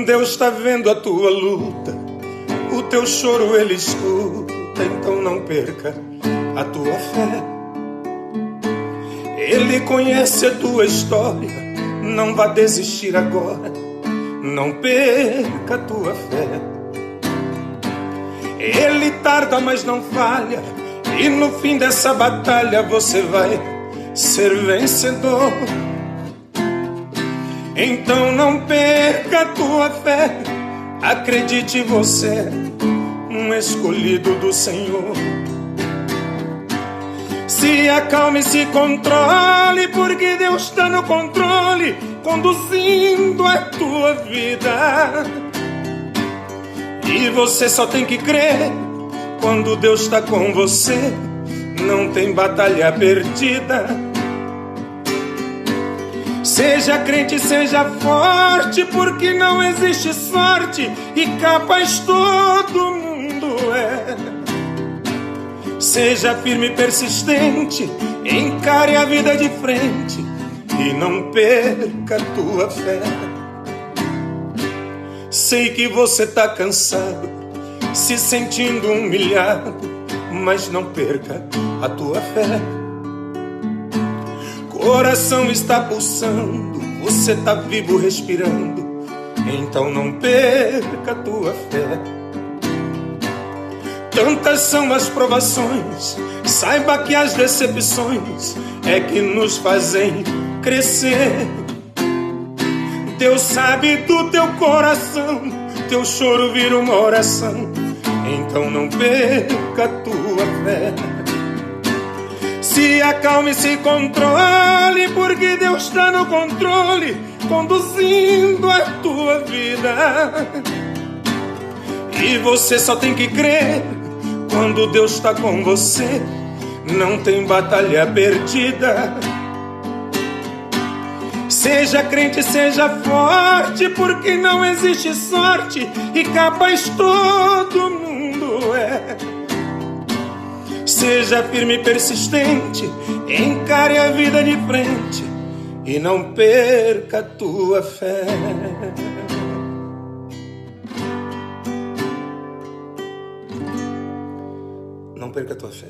Deus está vendo a tua luta, o teu choro Ele escuta, então não perca a tua fé. Ele conhece a tua história, não vá desistir agora, não perca a tua fé. Ele tarda, mas não falha, e no fim dessa batalha você vai ser vencedor. Então não perca a tua fé, acredite, você é um escolhido do Senhor. Se acalme, se controle, porque Deus está no controle, conduzindo a tua vida. E você só tem que crer, quando Deus está com você, não tem batalha perdida. Seja crente, seja forte, porque não existe sorte, e capaz todo mundo é. Seja firme e persistente, encare a vida de frente e não perca a tua fé. Sei que você tá cansado, se sentindo humilhado, mas não perca a tua fé. Coração está pulsando, você tá vivo respirando, então não perca a tua fé. Tantas são as provações, saiba que as decepções é que nos fazem crescer. Deus sabe do teu coração, teu choro vira uma oração, então não perca a tua fé. Se acalme, se controle, porque Deus está no controle, conduzindo a tua vida. E você só tem que crer, quando Deus está com você, não tem batalha perdida. Seja crente, seja forte, porque não existe sorte, e capaz todo mundo é. Seja firme e persistente, encare a vida de frente e não perca a tua fé. Não perca a tua fé.